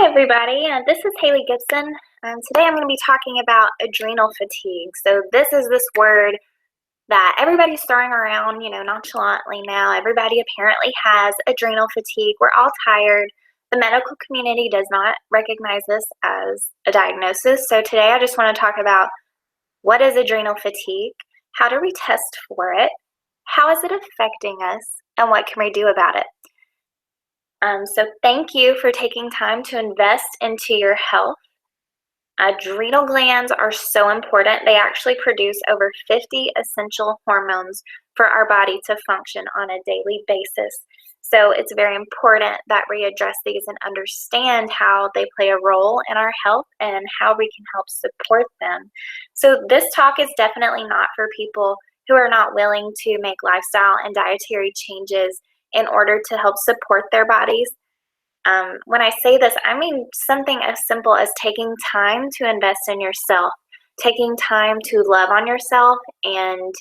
Hi, everybody. This is Haley Gibson. Today I'm going to be talking about adrenal fatigue. So this is this word that everybody's throwing around, nonchalantly now. Everybody apparently has adrenal fatigue. We're all tired. The medical community does not recognize this as a diagnosis. So today I just want to talk about what is adrenal fatigue, how do we test for it, how is it affecting us, and what can we do about it. So thank you for taking time to invest into your health. Adrenal glands are so important. They actually produce over 50 essential hormones for our body to function on a daily basis. So it's very important that we address these and understand how they play a role in our health and how we can help support them. So this talk is definitely not for people who are not willing to make lifestyle and dietary changes in order to help support their bodies. When I say this, I mean something as simple as taking time to invest in yourself, taking time to love on yourself and,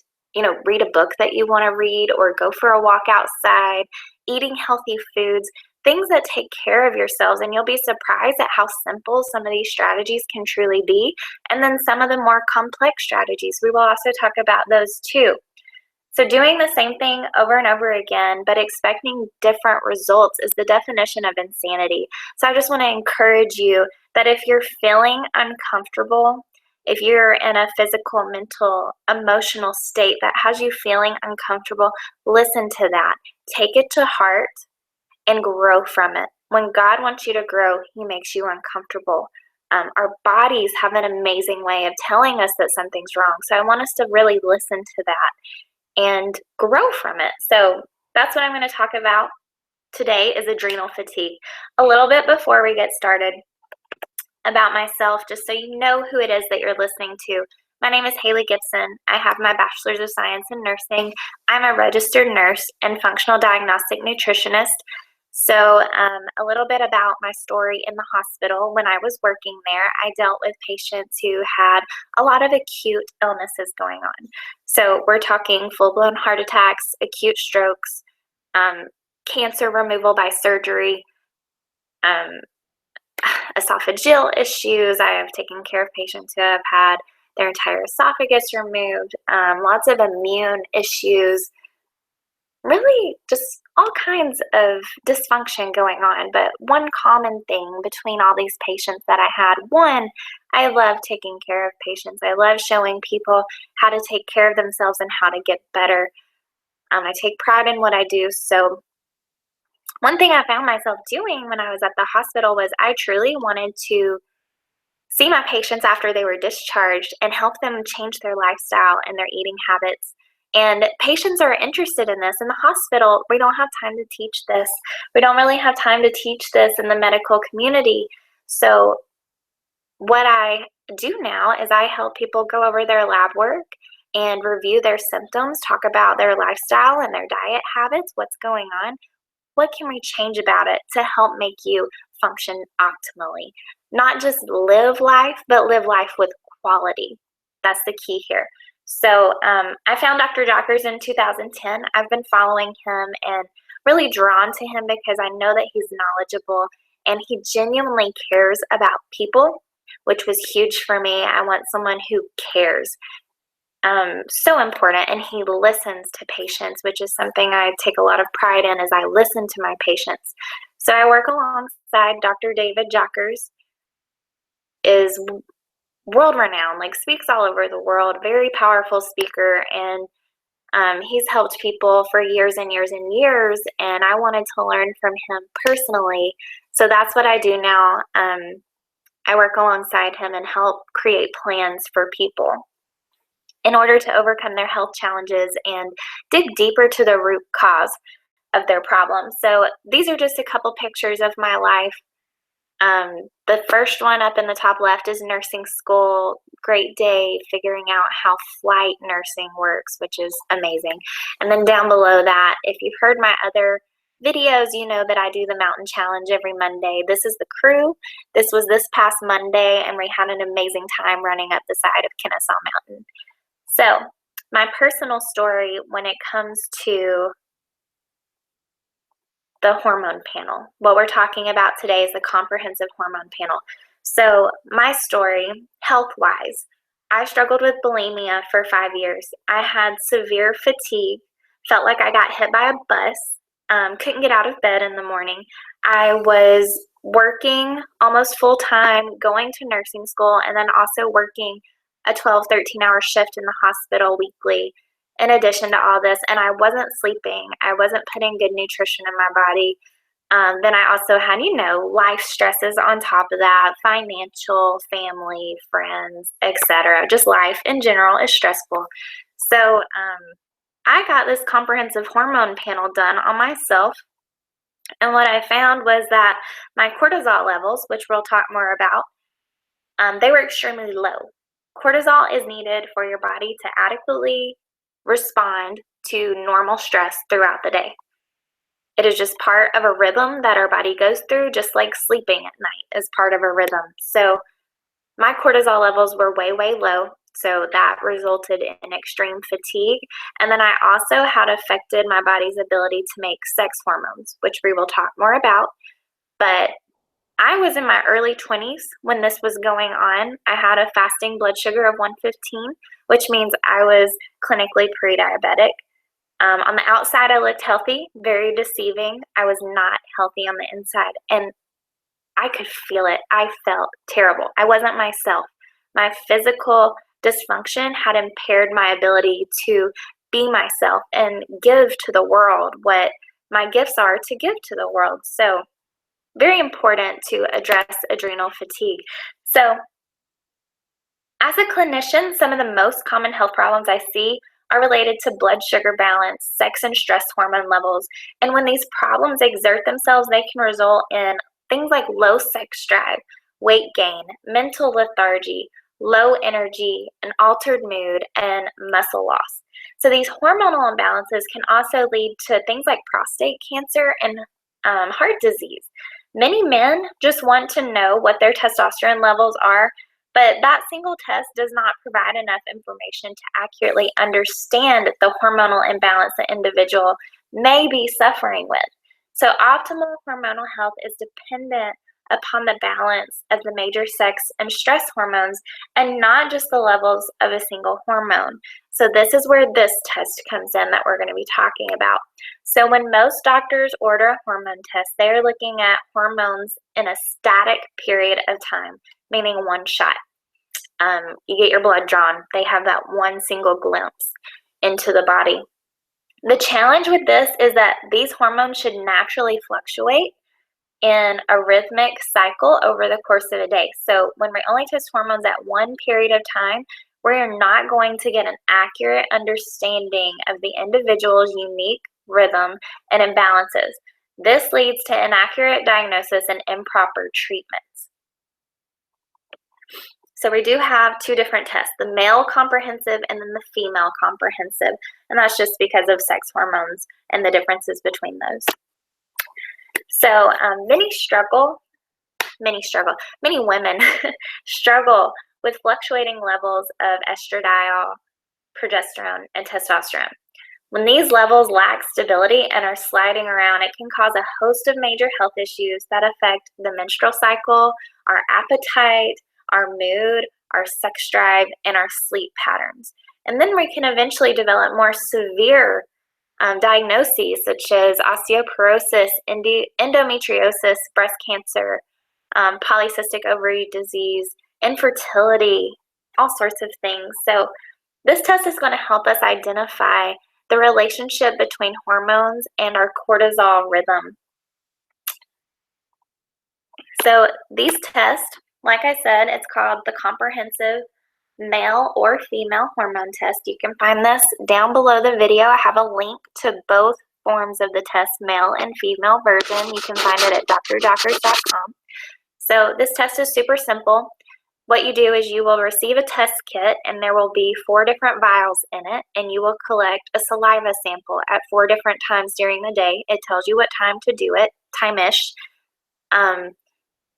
read a book that you want to read or go for a walk outside, eating healthy foods, things that take care of yourselves. And you'll be surprised at how simple some of these strategies can truly be. And then some of the more complex strategies, we will also talk about those too. So doing the same thing over and over again, but expecting different results is the definition of insanity. So I just want to encourage you that if you're feeling uncomfortable, if you're in a physical, mental, emotional state that has you feeling uncomfortable, listen to that. Take it to heart and grow from it. When God wants you to grow, He makes you uncomfortable. Our bodies have an amazing way of telling us that something's wrong. So I want us to really listen to that and grow from it. So that's what I'm going to talk about today is adrenal fatigue. A little bit before we get started about myself, just so you know who it is that you're listening to. My name is Haley Gibson. I have my Bachelor's of Science in Nursing. I'm a registered nurse and functional diagnostic nutritionist. So a little bit about my story in the hospital. When I was working there, I dealt with patients who had a lot of acute illnesses going on. So we're talking full-blown heart attacks, acute strokes, cancer removal by surgery, esophageal issues. I have taken care of patients who have had their entire esophagus removed, lots of immune issues, really just all kinds of dysfunction going on. But one common thing between all these patients that I had, one, I love taking care of patients. I love showing people how to take care of themselves and how to get better. I take pride in what I do. So one thing I found myself doing when I was at the hospital was I truly wanted to see my patients after they were discharged and help them change their lifestyle and their eating habits. And patients are interested in this. In the hospital, we don't have time to teach this. We don't really have time to teach this in the medical community. So what I do now is I help people go over their lab work and review their symptoms, talk about their lifestyle and their diet habits, what's going on. What can we change about it to help make you function optimally? Not just live life, but live life with quality. That's the key here. So I found Dr. Jockers in 2010. I've been following him and really drawn to him because I know that he's knowledgeable and he genuinely cares about people, which was huge for me. I want someone who cares. So important, and he listens to patients, which is something I take a lot of pride in, as I listen to my patients. So I work alongside Dr. David Jockers, is world-renowned, speaks all over the world, very powerful speaker, and he's helped people for years and years and years, and I wanted to learn from him personally. So that's what I do now. I work alongside him and help create plans for people in order to overcome their health challenges and dig deeper to the root cause of their problems. So these are just a couple pictures of my life. The first one up in the top left is nursing school. Great day figuring out how flight nursing works, which is amazing. And then down below that, if you've heard my other videos, you know that I do the mountain challenge every Monday. This is the crew. This was this past Monday, and we had an amazing time running up the side of Kennesaw Mountain. So my personal story when it comes to the hormone panel. What we're talking about today is the comprehensive hormone panel. So my story, health-wise, I struggled with bulimia for 5 years. I had severe fatigue, felt like I got hit by a bus, couldn't get out of bed in the morning. I was working almost full-time, going to nursing school, and then also working a 12, 13-hour shift in the hospital weekly in addition to all this, and I wasn't sleeping. I wasn't putting good nutrition in my body. Then I also had, life stresses on top of that, financial, family, friends, etc. Just life in general is stressful. So I got this comprehensive hormone panel done on myself, and what I found was that my cortisol levels, which we'll talk more about, they were extremely low. Cortisol is needed for your body to adequately respond to normal stress throughout the day. It is just part of a rhythm that our body goes through, just like sleeping at night is part of a rhythm. So my cortisol levels were way, way low, so that resulted in extreme fatigue. And then I also had affected my body's ability to make sex hormones, which we will talk more about. But I was in my early 20s when this was going on. I had a fasting blood sugar of 115, which means I was clinically pre-diabetic. On the outside, I looked healthy, very deceiving. I was not healthy on the inside, and I could feel it. I felt terrible. I wasn't myself. My physical dysfunction had impaired my ability to be myself and give to the world what my gifts are to give to the world. So very important to address adrenal fatigue. So as a clinician, some of the most common health problems I see are related to blood sugar balance, sex and stress hormone levels. And when these problems exert themselves, they can result in things like low sex drive, weight gain, mental lethargy, low energy, an altered mood, and muscle loss. So these hormonal imbalances can also lead to things like prostate cancer and heart disease. Many men just want to know what their testosterone levels are, but that single test does not provide enough information to accurately understand the hormonal imbalance the individual may be suffering with. So optimal hormonal health is dependent upon the balance of the major sex and stress hormones and not just the levels of a single hormone. So this is where this test comes in that we're going to be talking about. So when most doctors order a hormone test, they are looking at hormones in a static period of time, meaning one shot. You get your blood drawn. They have that one single glimpse into the body. The challenge with this is that these hormones should naturally fluctuate in a rhythmic cycle over the course of a day. So when we only test hormones at one period of time, we're not going to get an accurate understanding of the individual's unique rhythm and imbalances. This leads to inaccurate diagnosis and improper treatments. So we do have two different tests, the male comprehensive and then the female comprehensive. And that's just because of sex hormones and the differences between those. So many women struggle with fluctuating levels of estradiol, progesterone, and testosterone. When these levels lack stability and are sliding around, it can cause a host of major health issues that affect the menstrual cycle, our appetite, our mood, our sex drive, and our sleep patterns. And then we can eventually develop more severe diagnoses such as osteoporosis, endometriosis, breast cancer, polycystic ovary disease, infertility, all sorts of things. So this test is going to help us identify the relationship between hormones and our cortisol rhythm. So these tests, like I said, it's called the comprehensive male or female hormone test. You can find this down below the video. I have a link to both forms of the test, male and female version. You can find it at drdoctors.com. So this test is super simple. What you do is you will receive a test kit, and there will be 4 different vials in it, and you will collect a saliva sample at 4 different times during the day. It tells you what time to do it, time-ish.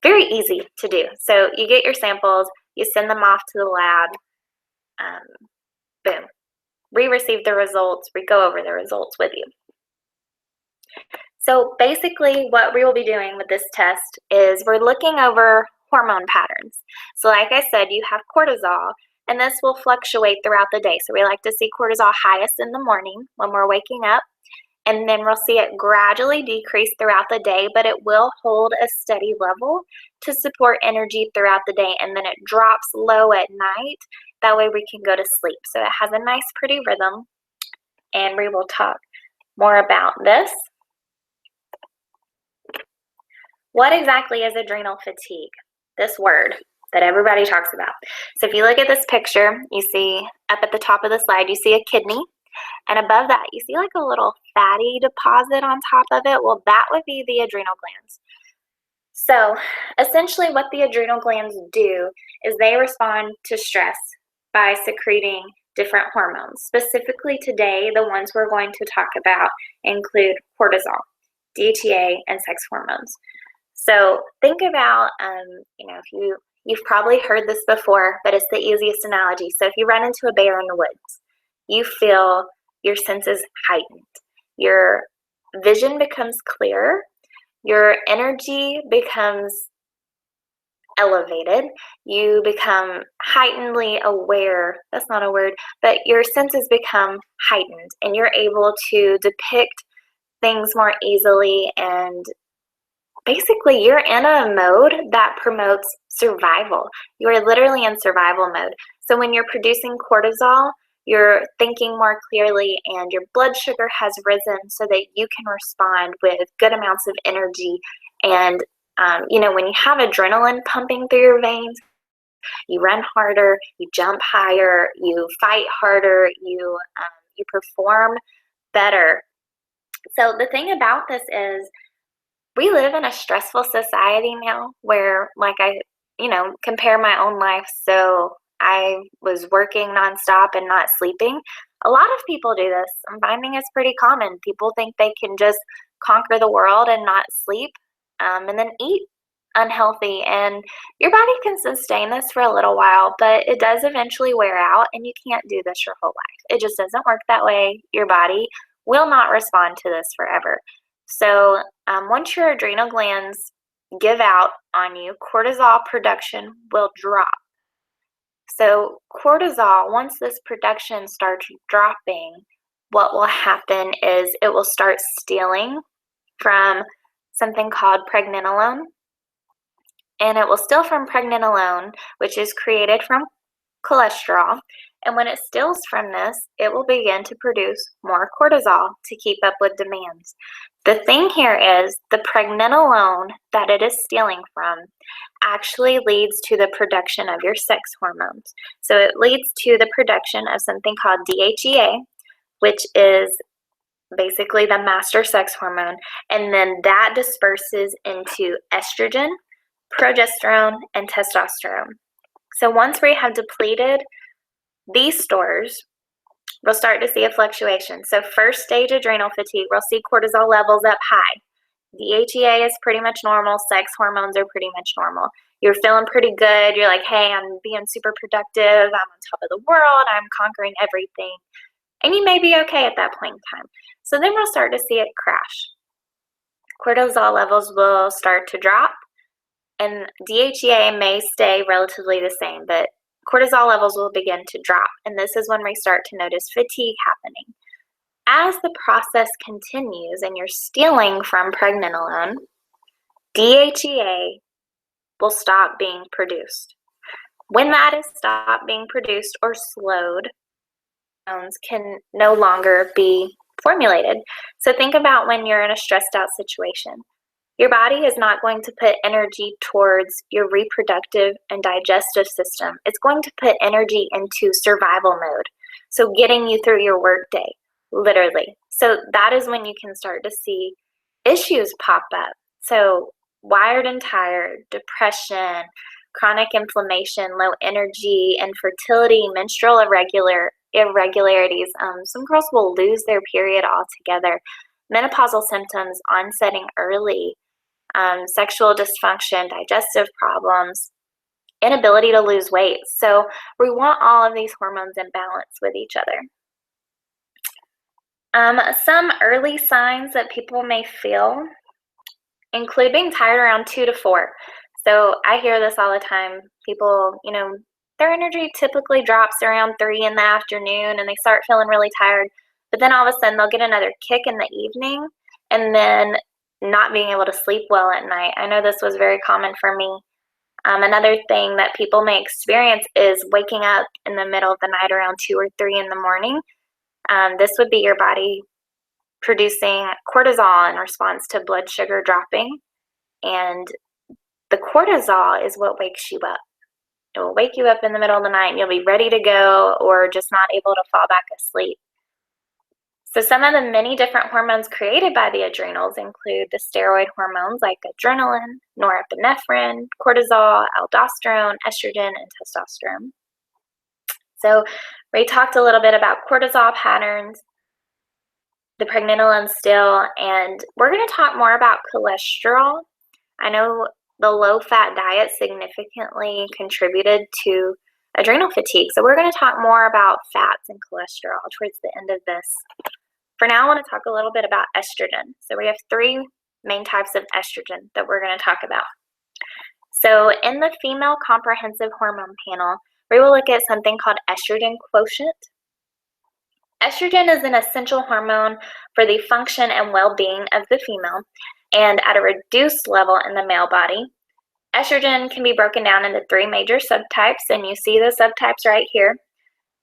Very easy to do. So you get your samples, you send them off to the lab, boom. We receive the results, we go over the results with you. So basically what we will be doing with this test is we're looking over hormone patterns. So like I said, you have cortisol, and this will fluctuate throughout the day. So we like to see cortisol highest in the morning when we're waking up, and then we'll see it gradually decrease throughout the day, but it will hold a steady level to support energy throughout the day, and then it drops low at night. That way we can go to sleep. So it has a nice, pretty rhythm, and we will talk more about this. What exactly is adrenal fatigue? This word that everybody talks about. So if you look at this picture, you see up at the top of the slide, you see a kidney. And above that, you see like a little fatty deposit on top of it. Well, that would be the adrenal glands. So essentially what the adrenal glands do is they respond to stress by secreting different hormones. Specifically today, the ones we're going to talk about include cortisol, DHEA, and sex hormones. So think about, if you've probably heard this before, but it's the easiest analogy. So if you run into a bear in the woods, you feel your senses heightened. Your vision becomes clearer. Your energy becomes elevated. You become heightenedly aware. That's not a word, but your senses become heightened, and you're able to depict things more easily, and basically you're in a mode that promotes survival. You are literally in survival mode. So when you're producing cortisol, you're thinking more clearly, and your blood sugar has risen so that you can respond with good amounts of energy. And when you have adrenaline pumping through your veins, you run harder, you jump higher, you fight harder, you perform better. So the thing about this is, we live in a stressful society now where, like, I compare my own life. So I was working nonstop and not sleeping. A lot of people do this. I'm finding it's pretty common. People think they can just conquer the world and not sleep, and then eat unhealthy. And your body can sustain this for a little while, but it does eventually wear out, and you can't do this your whole life. It just doesn't work that way. Your body will not respond to this forever. So once your adrenal glands give out on you, cortisol production will drop. So cortisol, once this production starts dropping, what will happen is it will start stealing from something called pregnenolone. And it will steal from pregnenolone, which is created from cholesterol. And when it steals from this, it will begin to produce more cortisol to keep up with demands. The thing here is the pregnenolone that it is stealing from actually leads to the production of your sex hormones. So it leads to the production of something called DHEA, which is basically the master sex hormone. And then that disperses into estrogen, progesterone, and testosterone. So once we have depleted these stores, we'll start to see a fluctuation. So first stage adrenal fatigue, we'll see cortisol levels up high. DHEA is pretty much normal. Sex hormones are pretty much normal. You're feeling pretty good. You're like, hey, I'm being super productive. I'm on top of the world. I'm conquering everything. And you may be okay at that point in time. So then we'll start to see it crash. Cortisol levels will start to drop, and DHEA may stay relatively the same, but cortisol levels will begin to drop, and this is when we start to notice fatigue happening. As the process continues and you're stealing from pregnenolone, DHEA will stop being produced. When that is stopped being produced or slowed, hormones can no longer be formulated. So think about when you're in a stressed out situation. Your body is not going to put energy towards your reproductive and digestive system. It's going to put energy into survival mode. So getting you through your workday, literally. So that is when you can start to see issues pop up. So wired and tired, depression, chronic inflammation, low energy, infertility, menstrual irregularities. Some girls will lose their period altogether. Menopausal symptoms onsetting early. Sexual dysfunction, digestive problems, inability to lose weight. So we want all of these hormones in balance with each other. Some early signs that people may feel include being tired around 2 to 4. So I hear this all the time. People, their energy typically drops around 3 in the afternoon and they start feeling really tired. But then all of a sudden they'll get another kick in the evening and then not being able to sleep well at night. I know this was very common for me. Another thing that people may experience is waking up in the middle of the night around 2 or 3 in the morning. This would be your body producing cortisol in response to blood sugar dropping. And the cortisol is what wakes you up. It will wake you up in the middle of the night and you'll be ready to go or just not able to fall back asleep. So some of the many different hormones created by the adrenals include the steroid hormones like adrenaline, norepinephrine, cortisol, aldosterone, estrogen, and testosterone. So we talked a little bit about cortisol patterns, the pregnenolone still, and we're going to talk more about cholesterol. I know the low-fat diet significantly contributed to adrenal fatigue, so we're going to talk more about fats and cholesterol towards the end of this. For now, I want to talk a little bit about estrogen. So we have 3 main types of estrogen that we're going to talk about. So in the female comprehensive hormone panel, we will look at something called estrogen quotient. Estrogen is an essential hormone for the function and well-being of the female, and at a reduced level in the male body. Estrogen can be broken down into 3 major subtypes, and you see the subtypes right here.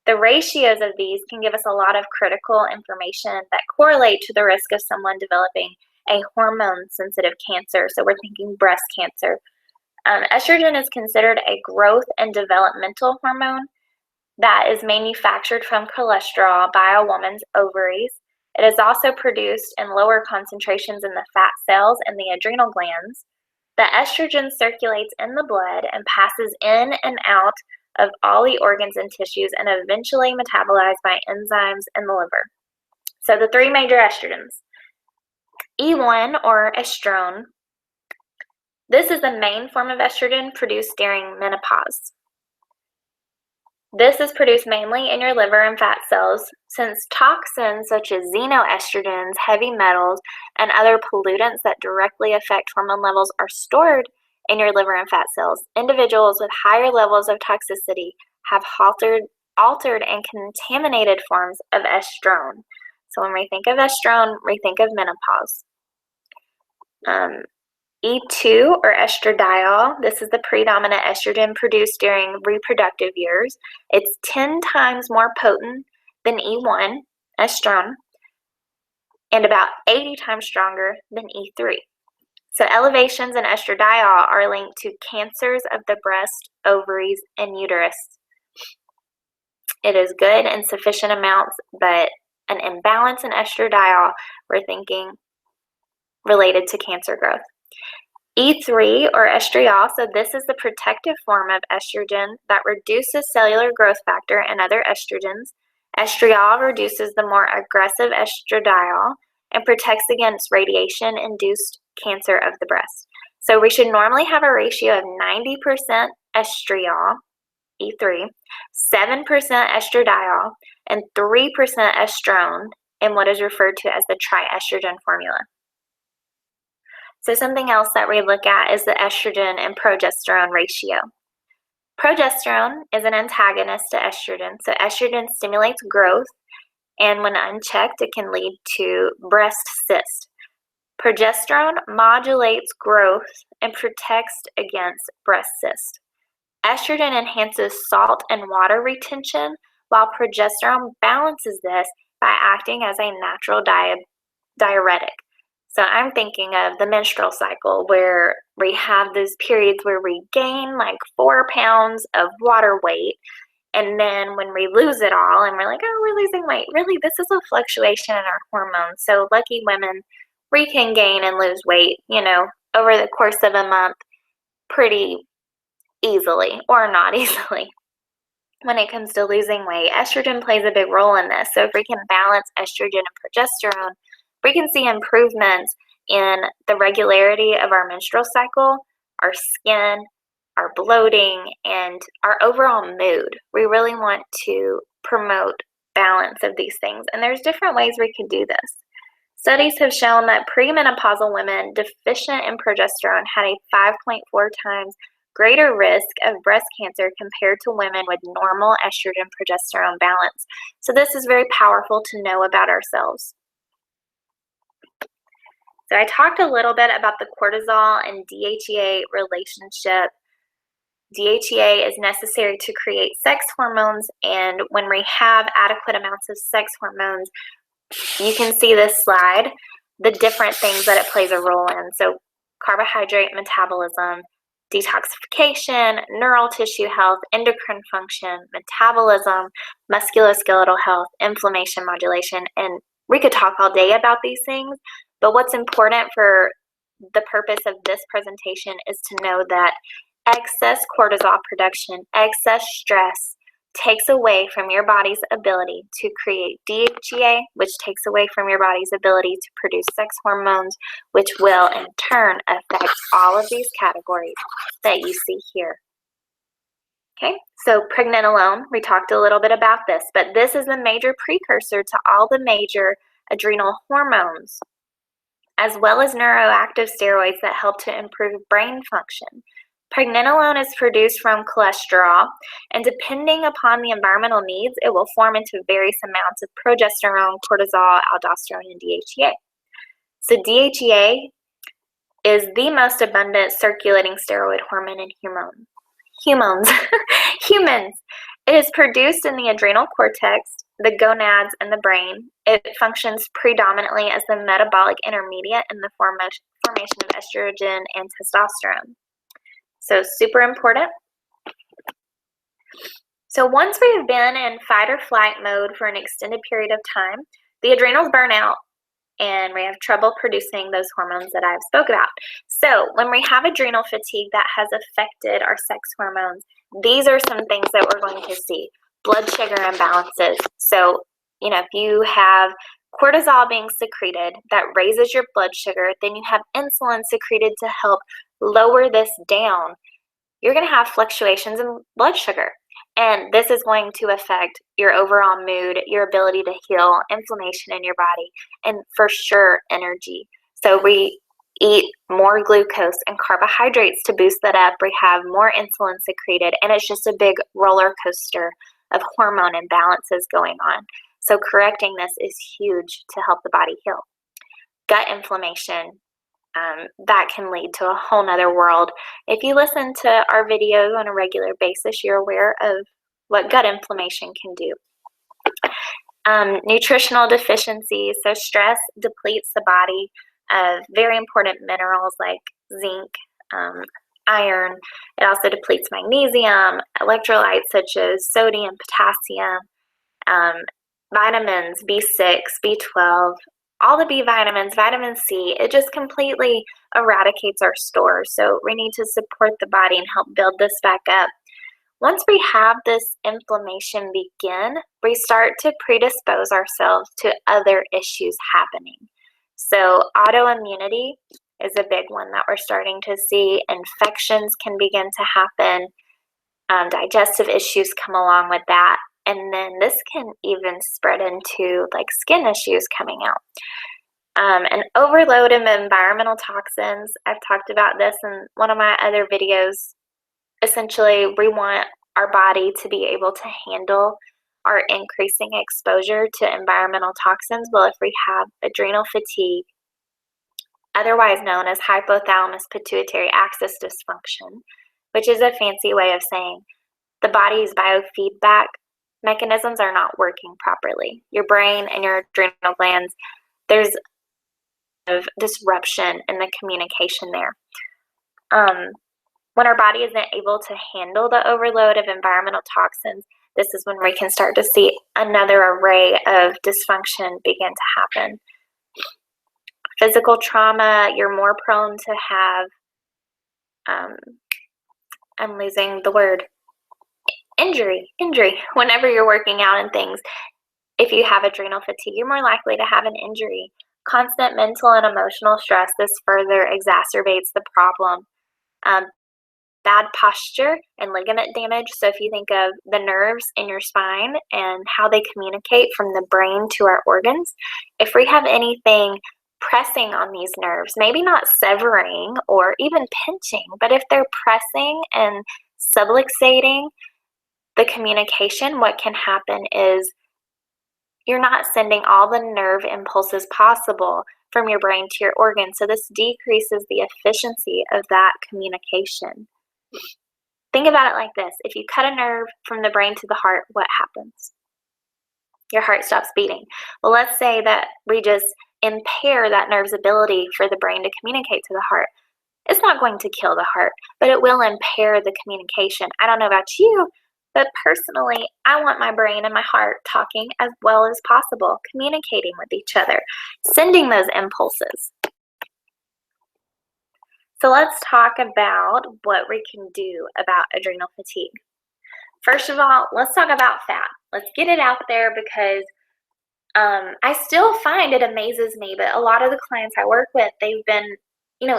The ratios of these can give us a lot of critical information that correlate to the risk of someone developing a hormone-sensitive cancer. So we're thinking breast cancer. Estrogen is considered a growth and developmental hormone that is manufactured from cholesterol by a woman's ovaries. It is also produced in lower concentrations in the fat cells and the adrenal glands. The estrogen circulates in the blood and passes in and out of all the organs and tissues and eventually metabolized by enzymes in the liver. So the 3 major estrogens. E1 or estrone. This is the main form of estrogen produced during menopause. This is produced mainly in your liver and fat cells. Since toxins such as xenoestrogens, heavy metals, and other pollutants that directly affect hormone levels are stored in your liver and fat cells, individuals with higher levels of toxicity have altered and contaminated forms of estrone. So when we think of estrone, we think of menopause. E2 or estradiol, this is the predominant estrogen produced during reproductive years. It's 10 times more potent than E1, estrone, and about 80 times stronger than E3. So elevations in estradiol are linked to cancers of the breast, ovaries, and uterus. It is good in sufficient amounts, but an imbalance in estradiol, we're thinking related to cancer growth. E3 or estriol, so this is the protective form of estrogen that reduces cellular growth factor and other estrogens. Estriol reduces the more aggressive estradiol and protects against radiation-induced cancer of the breast. So we should normally have a ratio of 90% estriol, E3, 7% estradiol, and 3% estrone in what is referred to as the triestrogen formula. So something else that we look at is the estrogen and progesterone ratio. Progesterone is an antagonist to estrogen. So estrogen stimulates growth, and when unchecked, it can lead to breast cyst. Progesterone modulates growth and protects against breast cyst. Estrogen enhances salt and water retention, while progesterone balances this by acting as a natural diuretic. So I'm thinking of the menstrual cycle where we have those periods where we gain like 4 pounds of water weight, and then when we lose it all and we're like, oh, we're losing weight. Really, this is a fluctuation in our hormones. So lucky women, we can gain and lose weight, over the course of a month pretty easily or not easily. When it comes to losing weight, estrogen plays a big role in this. So if we can balance estrogen and progesterone, we can see improvements in the regularity of our menstrual cycle, our skin, our bloating, and our overall mood. We really want to promote balance of these things. And there's different ways we can do this. Studies have shown that premenopausal women deficient in progesterone had a 5.4 times greater risk of breast cancer compared to women with normal estrogen progesterone balance. So this is very powerful to know about ourselves. So I talked a little bit about the cortisol and DHEA relationship. DHEA is necessary to create sex hormones, and when we have adequate amounts of sex hormones, you can see this slide, the different things that it plays a role in. So carbohydrate metabolism, detoxification, neural tissue health, endocrine function, metabolism, musculoskeletal health, inflammation modulation, and we could talk all day about these things, but what's important for the purpose of this presentation is to know that excess cortisol production, excess stress, takes away from your body's ability to create DHEA, which takes away from your body's ability to produce sex hormones, which will in turn affect all of these categories that you see here. Okay, so pregnenolone, we talked a little bit about this, but this is the major precursor to all the major adrenal hormones, as well as neuroactive steroids that help to improve brain function. Pregnenolone is produced from cholesterol, and depending upon the environmental needs, it will form into various amounts of progesterone, cortisol, aldosterone, and DHEA. So DHEA is the most abundant circulating steroid hormone in humans. It is produced in the adrenal cortex, the gonads, and the brain. It functions predominantly as the metabolic intermediate in the formation of estrogen and testosterone. So super important. So once we've been in fight or flight mode for an extended period of time, the adrenals burn out and we have trouble producing those hormones that I've spoke about. So when we have adrenal fatigue that has affected our sex hormones, these are some things that we're going to see. Blood sugar imbalances. So, if you have cortisol being secreted that raises your blood sugar, then you have insulin secreted to help lower this down. You're going to have fluctuations in blood sugar. And this is going to affect your overall mood, your ability to heal, inflammation in your body, and for sure, energy. So we eat more glucose and carbohydrates to boost that up. We have more insulin secreted, and it's just a big roller coaster of hormone imbalances going on. So correcting this is huge to help the body heal. Gut inflammation. That can lead to a whole nother world. If you listen to our videos on a regular basis, you're aware of what gut inflammation can do. Nutritional deficiencies. So stress depletes the body of very important minerals like zinc, iron. It also depletes magnesium, electrolytes such as sodium, potassium, vitamins, B6, B12, all the B vitamins, vitamin C. It just completely eradicates our stores. So we need to support the body and help build this back up. Once we have this inflammation begin, we start to predispose ourselves to other issues happening. So autoimmunity is a big one that we're starting to see. Infections can begin to happen. Digestive issues come along with that. And then this can even spread into skin issues coming out. An overload of environmental toxins. I've talked about this in one of my other videos. Essentially, we want our body to be able to handle our increasing exposure to environmental toxins. Well, if we have adrenal fatigue, otherwise known as hypothalamus pituitary axis dysfunction, which is a fancy way of saying the body's biofeedback mechanisms are not working properly. Your brain and your adrenal glands, there's a disruption in the communication there. When our body isn't able to handle the overload of environmental toxins, this is when we can start to see another array of dysfunction begin to happen. Physical trauma, you're more prone to have, I'm losing the word, injury. Whenever you're working out and things, if you have adrenal fatigue, you're more likely to have an injury. Constant mental and emotional stress, this further exacerbates the problem. bad posture and ligament damage. So if you think of the nerves in your spine and how they communicate from the brain to our organs, if we have anything pressing on these nerves, maybe not severing or even pinching, but if they're pressing and subluxating the communication, what can happen is you're not sending all the nerve impulses possible from your brain to your organs. So this decreases the efficiency of that communication. Think about it like this. If you cut a nerve from the brain to the heart, what happens? Your heart stops beating. Well, let's say that we just impair that nerve's ability for the brain to communicate to the heart. It's not going to kill the heart, but it will impair the communication. I don't know about you, but personally, I want my brain and my heart talking as well as possible, communicating with each other, sending those impulses. So let's talk about what we can do about adrenal fatigue. First of all, let's talk about fat. Let's get it out there because I still find it amazes me, but a lot of the clients I work with, they've been,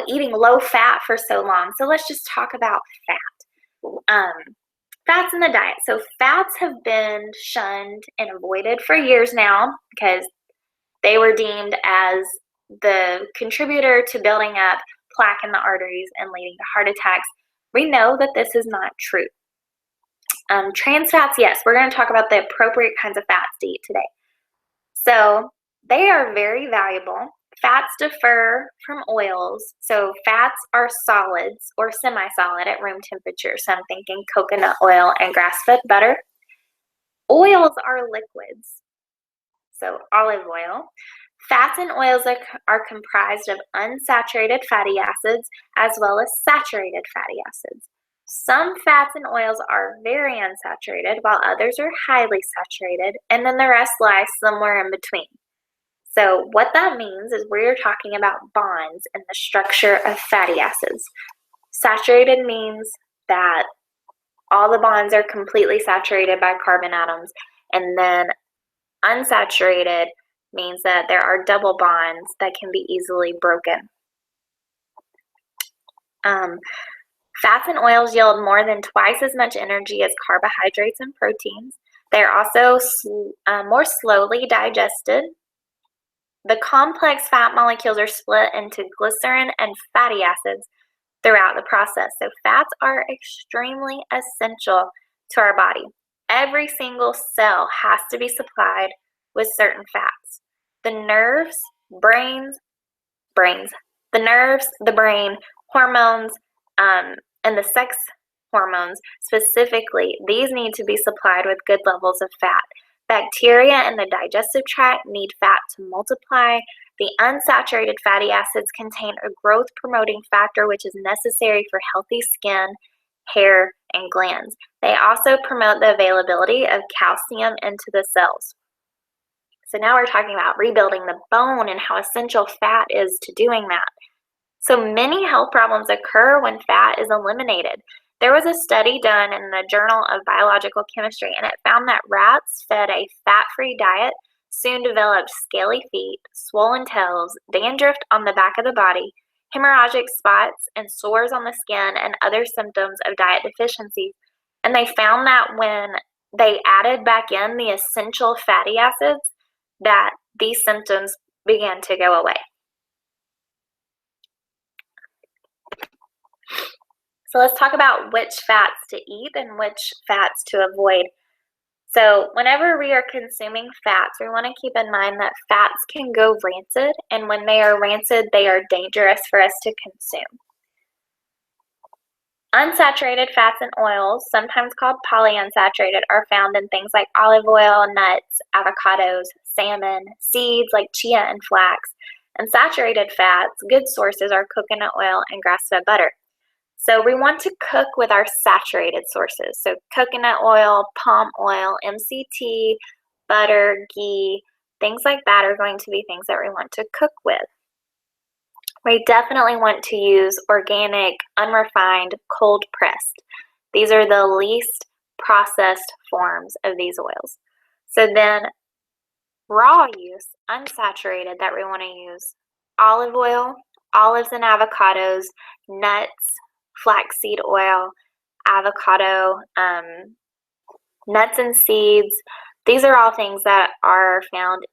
eating low fat for so long. So let's just talk about fat. Fats in the diet. So fats have been shunned and avoided for years now because they were deemed as the contributor to building up plaque in the arteries and leading to heart attacks. We know that this is not true. Trans fats, yes, we're going to talk about the appropriate kinds of fats to eat today. So they are very valuable. Fats differ from oils. So fats are solids or semi-solid at room temperature. So I'm thinking coconut oil and grass-fed butter. Oils are liquids. So olive oil. Fats and oils are comprised of unsaturated fatty acids as well as saturated fatty acids. Some fats and oils are very unsaturated, while others are highly saturated, and then the rest lie somewhere in between. So what that means is we're talking about bonds in the structure of fatty acids. Saturated means that all the bonds are completely saturated by carbon atoms, and then unsaturated means that there are double bonds that can be easily broken. Fats and oils yield more than twice as much energy as carbohydrates and proteins. They're also more slowly digested. The complex fat molecules are split into glycerin and fatty acids throughout the process. So fats are extremely essential to our body. Every single cell has to be supplied with certain fats. The nerves, the nerves, the brain, hormones, and the sex hormones specifically, these need to be supplied with good levels of fat. Bacteria in the digestive tract need fat to multiply. The unsaturated fatty acids contain a growth-promoting factor which is necessary for healthy skin, hair, and glands. They also promote the availability of calcium into the cells. So now we're talking about rebuilding the bone and how essential fat is to doing that. So many health problems occur when fat is eliminated. There was a study done in the Journal of Biological Chemistry, and it found that rats fed a fat-free diet soon developed scaly feet, swollen tails, dandruff on the back of the body, hemorrhagic spots, and sores on the skin, and other symptoms of diet deficiency. And they found that when they added back in the essential fatty acids, that these symptoms began to go away. So let's talk about which fats to eat and which fats to avoid. So whenever we are consuming fats, we want to keep in mind that fats can go rancid, and when they are rancid, they are dangerous for us to consume. Unsaturated fats and oils, sometimes called polyunsaturated, are found in things like olive oil, nuts, avocados, salmon, seeds like chia and flax. And saturated fats, good sources are coconut oil and grass-fed butter. So we want to cook with our saturated sources. So coconut oil, palm oil, MCT, butter, ghee, things like that are going to be things that we want to cook with. We definitely want to use organic, unrefined, cold pressed. These are the least processed forms of these oils. So then raw use, unsaturated, that we want to use olive oil, olives and avocados, nuts, flaxseed oil, avocado, nuts and seeds. These are all things that are found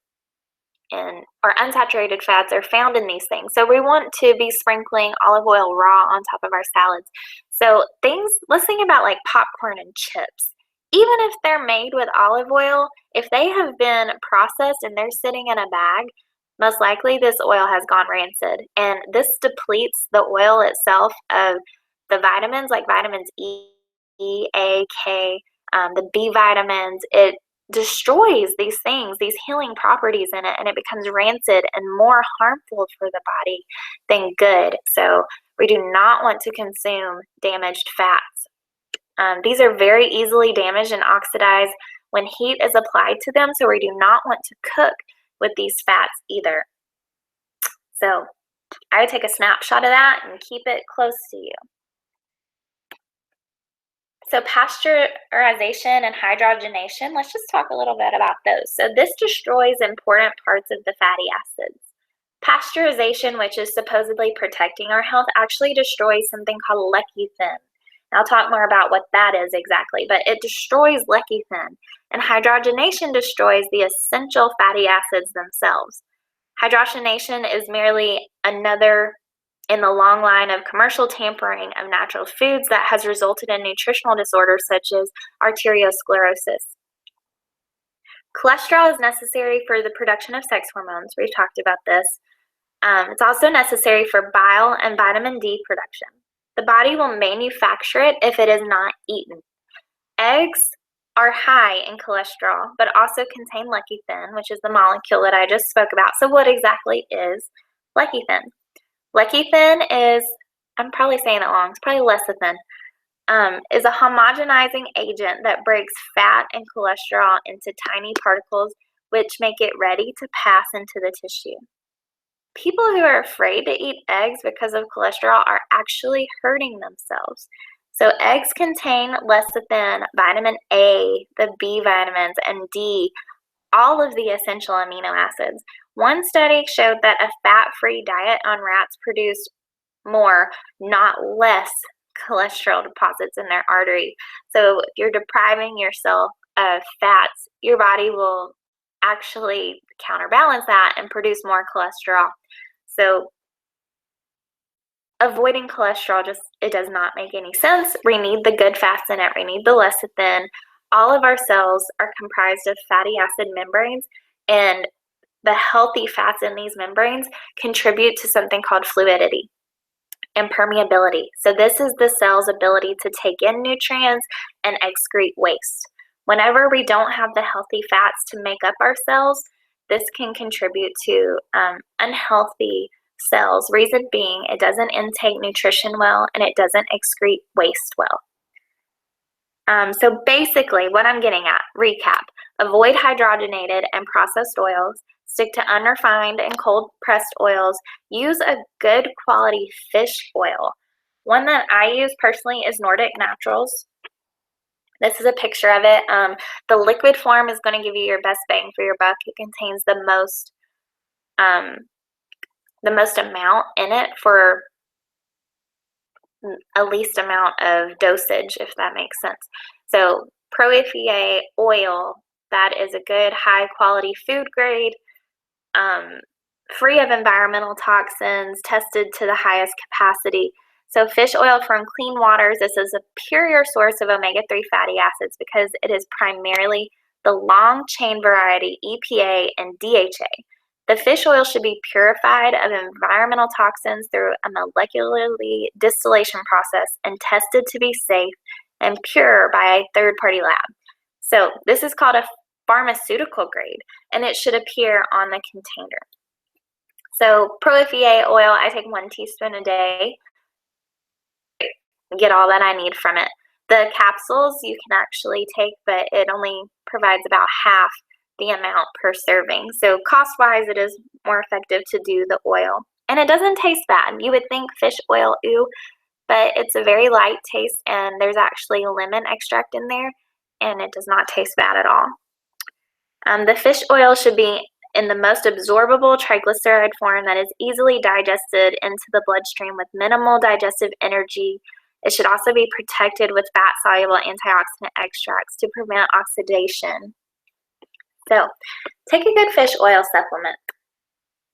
in, or unsaturated fats are found in these things. So we want to be sprinkling olive oil raw on top of our salads. So things, let's think about like popcorn and chips. Even if they're made with olive oil, if they have been processed and they're sitting in a bag, most likely this oil has gone rancid. And this depletes the oil itself of the vitamins like vitamins E, A, K, the B vitamins. It destroys these things, these healing properties in it, and it becomes rancid and more harmful for the body than good. So we do not want to consume damaged fats. These are very easily damaged and oxidized when heat is applied to them, so we do not want to cook with these fats either. So I would take a snapshot of that and keep it close to you. So pasteurization and hydrogenation, let's just talk a little bit about those. So this destroys important parts of the fatty acids. Pasteurization, which is supposedly protecting our health, actually destroys something called lecithin. I'll talk more about what that is exactly, but it destroys lecithin. And hydrogenation destroys the essential fatty acids themselves. Hydrogenation is merely another in the long line of commercial tampering of natural foods that has resulted in nutritional disorders such as arteriosclerosis. Cholesterol is necessary for the production of sex hormones. We've talked about this. It's also necessary for bile and vitamin D production. The body will manufacture it if it is not eaten. Eggs are high in cholesterol, but also contain lecithin, which is the molecule that I just spoke about. So what exactly is lecithin? Lecithin is, I'm probably saying it wrong, it's probably lecithin, is a homogenizing agent that breaks fat and cholesterol into tiny particles, which make it ready to pass into the tissue. People who are afraid to eat eggs because of cholesterol are actually hurting themselves. So eggs contain lecithin, vitamin A, the B vitamins, and D, all of the essential amino acids. One study showed that a fat-free diet on rats produced more, not less, cholesterol deposits in their artery. So if you're depriving yourself of fats, your body will actually counterbalance that and produce more cholesterol. So avoiding cholesterol it does not make any sense. We need the good fats in it. We need the lecithin. All of our cells are comprised of fatty acid membranes, and the healthy fats in these membranes contribute to something called fluidity and permeability. So this is the cell's ability to take in nutrients and excrete waste. Whenever we don't have the healthy fats to make up our cells, this can contribute to unhealthy cells. Reason being, it doesn't intake nutrition well and it doesn't excrete waste well. So basically, what I'm getting at, recap, avoid hydrogenated and processed oils, stick to unrefined and cold-pressed oils, use a good quality fish oil. One that I use personally is Nordic Naturals. This is a picture of it. The liquid form is going to give you your best bang for your buck. It contains the most amount in it for a least amount of dosage, if that makes sense. So Pro-FDN oil, that is a good high quality food grade, free of environmental toxins, tested to the highest capacity. So fish oil from clean waters, this is a superior source of omega-3 fatty acids because it is primarily the long chain variety EPA and DHA. The fish oil should be purified of environmental toxins through a molecularly distillation process and tested to be safe and pure by a third-party lab. So this is called a pharmaceutical grade, and it should appear on the container. So Pro-FDN oil, I take 1 teaspoon a day, get all that I need from it. The capsules you can actually take, but it only provides about half the amount per serving. So cost-wise, it is more effective to do the oil. And it doesn't taste bad. You would think fish oil, ooh, but it's a very light taste, and there's actually lemon extract in there, and it does not taste bad at all. The fish oil should be in the most absorbable triglyceride form that is easily digested into the bloodstream with minimal digestive energy It should also be protected with fat-soluble antioxidant extracts to prevent oxidation. So, take a good fish oil supplement.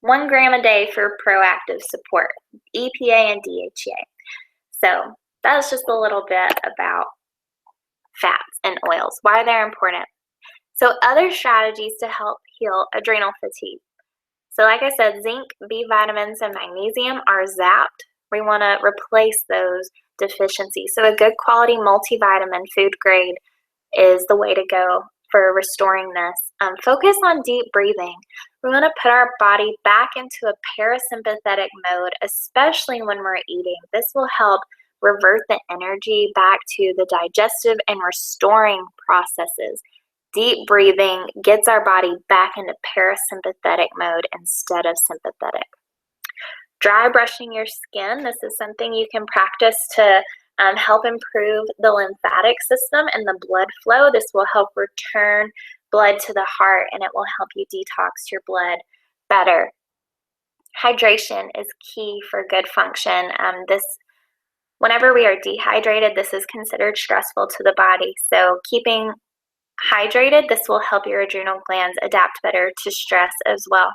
1 gram a day for proactive support, EPA and DHEA. So, that's just a little bit about fats and oils, why they're important. So, other strategies to help heal adrenal fatigue. So like I said, zinc, B vitamins, and magnesium are zapped. We want to replace those deficiencies. So a good quality multivitamin, food grade, is the way to go for restoring this. Focus on deep breathing. We want to put our body back into a parasympathetic mode, especially when we're eating. This will help revert the energy back to the digestive and restoring processes. Deep breathing gets our body back into parasympathetic mode instead of sympathetic. Dry brushing your skin. This is something you can practice to help improve the lymphatic system and the blood flow. This will help return blood to the heart, and it will help you detox your blood better. Hydration is key for good function. Whenever we are dehydrated, this is considered stressful to the body. So keeping hydrated, this will help your adrenal glands adapt better to stress as well.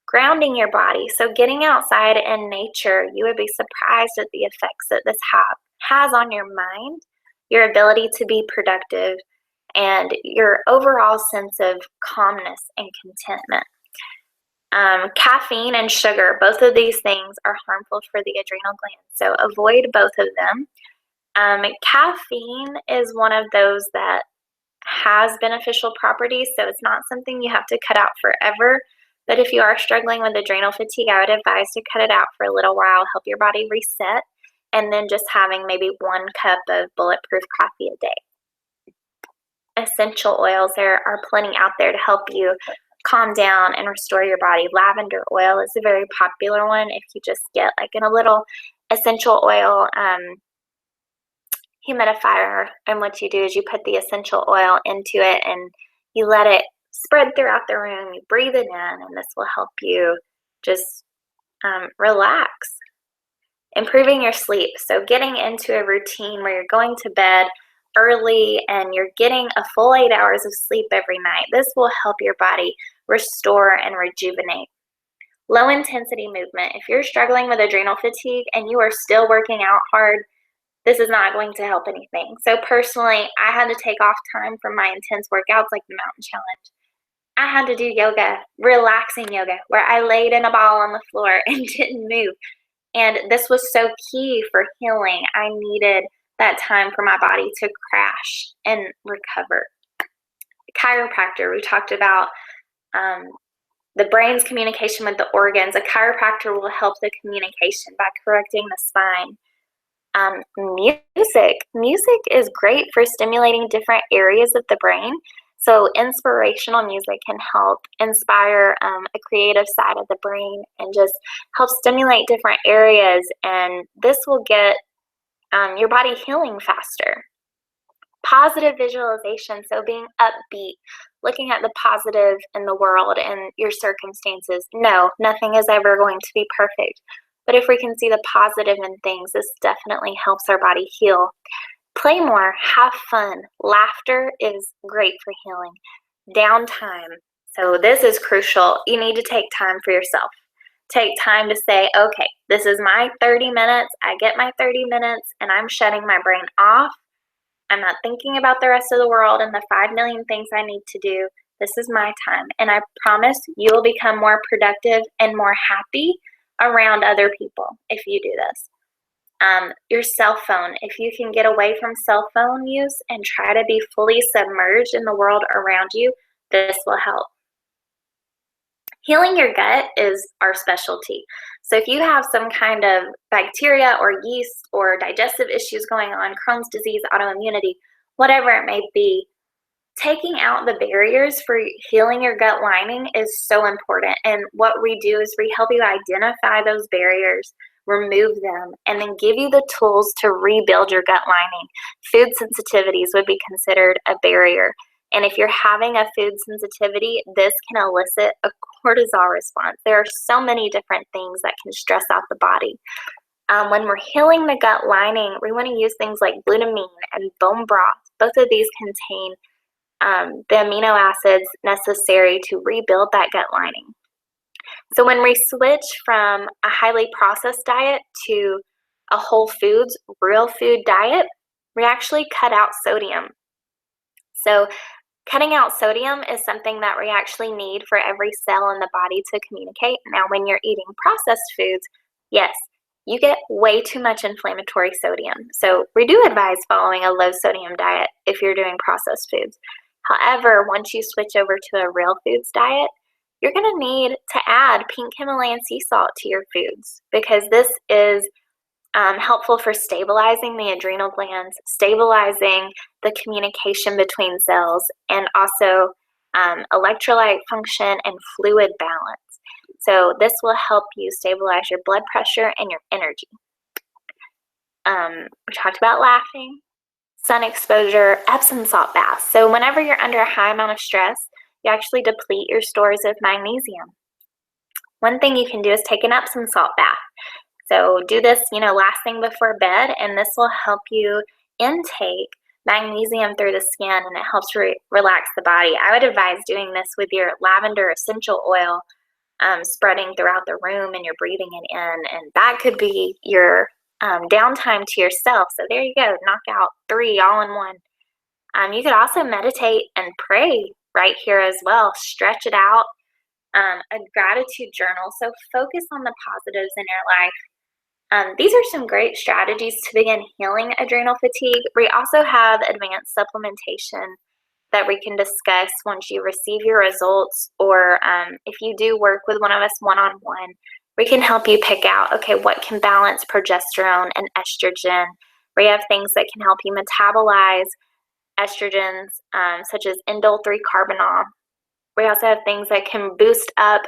Grounding your body, so getting outside in nature, you would be surprised at the effects that this has on your mind, your ability to be productive, and your overall sense of calmness and contentment. Caffeine and sugar, both of these things are harmful for the adrenal glands, so avoid both of them. Caffeine is one of those that has beneficial properties, so it's not something you have to cut out forever. But if you are struggling with adrenal fatigue, I would advise to cut it out for a little while, help your body reset, and then just having maybe 1 cup of bulletproof coffee a day. Essential oils, there are plenty out there to help you calm down and restore your body. Lavender oil is a very popular one. If you just get like in a little essential oil humidifier, and what you do is you put the essential oil into it and you let it spread throughout the room. You breathe it in, and this will help you just relax. Improving your sleep, so getting into a routine where you're going to bed early and you're getting a full 8 hours of sleep every night. This will help your body restore and rejuvenate. Low intensity movement. If you're struggling with adrenal fatigue and you are still working out hard, this is not going to help anything. So personally, I had to take off time from my intense workouts like the Mountain Challenge. I had to do yoga, relaxing yoga, where I laid in a ball on the floor and didn't move. And this was so key for healing. I needed that time for my body to crash and recover. Chiropractor, we talked about the brain's communication with the organs. A chiropractor will help the communication by correcting the spine. Music is great for stimulating different areas of the brain. So inspirational music can help inspire a creative side of the brain and just help stimulate different areas, and this will get your body healing faster. Positive visualization, so being upbeat, looking at the positive in the world and your circumstances. No, nothing is ever going to be perfect. But if we can see the positive in things, this definitely helps our body heal. Play more, have fun. Laughter is great for healing. Downtime. So this is crucial. You need to take time for yourself. Take time to say, okay, this is my 30 minutes. I get my 30 minutes and I'm shutting my brain off. I'm not thinking about the rest of the world and the 5 million things I need to do. This is my time. And I promise you will become more productive and more happy around other people if you do this. Your cell phone, if you can get away from cell phone use and try to be fully submerged in the world around you, this will help. Healing your gut is our specialty. So if you have some kind of bacteria or yeast or digestive issues going on, Crohn's disease, autoimmunity, whatever it may be, taking out the barriers for healing your gut lining is so important. And what we do is we help you identify those barriers, remove them, and then give you the tools to rebuild your gut lining. Food sensitivities would be considered a barrier. And if you're having a food sensitivity, this can elicit a cortisol response. There are so many different things that can stress out the body. When we're healing the gut lining, we want to use things like glutamine and bone broth. Both of these contain the amino acids necessary to rebuild that gut lining. So when we switch from a highly processed diet to a whole foods, real food diet, we actually cut out sodium. So cutting out sodium is something that we actually need for every cell in the body to communicate. Now, when you're eating processed foods, yes, you get way too much inflammatory sodium. So we do advise following a low sodium diet if you're doing processed foods. However, once you switch over to a real foods diet, you're going to need to add pink Himalayan sea salt to your foods, because this is helpful for stabilizing the adrenal glands, stabilizing the communication between cells, and also electrolyte function and fluid balance. So this will help you stabilize your blood pressure and your energy. We talked about laughing, sun exposure, Epsom salt baths. So whenever you're under a high amount of stress, you actually deplete your stores of magnesium. One thing you can do is take an Epsom salt bath. So do this, last thing before bed, and this will help you intake magnesium through the skin, and it helps relax the body. I would advise doing this with your lavender essential oil spreading throughout the room, and you're breathing it in, and that could be your downtime to yourself. So there you go, knock out 3 all in one. You could also meditate and pray right here as well. Stretch it out. A gratitude journal. So focus on the positives in your life. These are some great strategies to begin healing adrenal fatigue. We also have advanced supplementation that we can discuss once you receive your results, or if you do work with one of us one-on-one, we can help you pick out, okay, what can balance progesterone and estrogen. We have things that can help you metabolize estrogens, such as indole 3-carbinol. We also have things that can boost up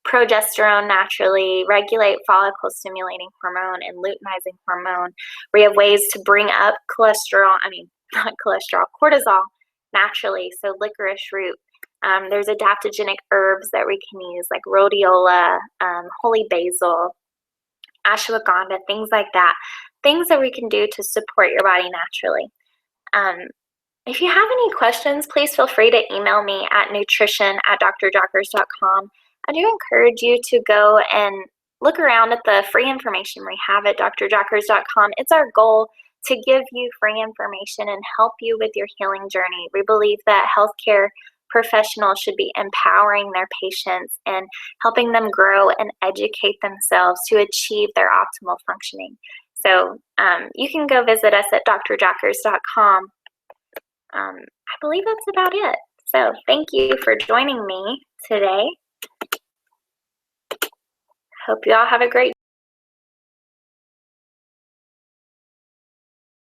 progesterone naturally, regulate follicle-stimulating hormone and luteinizing hormone. We have ways to bring up cortisol naturally, so licorice root. There's adaptogenic herbs that we can use, like rhodiola, holy basil, ashwagandha, things like that. Things that we can do to support your body naturally. If you have any questions, please feel free to email me at nutrition@drjockers.com. I do encourage you to go and look around at the free information we have at drjockers.com. It's our goal to give you free information and help you with your healing journey. We believe that healthcare professionals should be empowering their patients and helping them grow and educate themselves to achieve their optimal functioning. So you can go visit us at drjockers.com. I believe that's about it. So thank you for joining me today. Hope you all have a great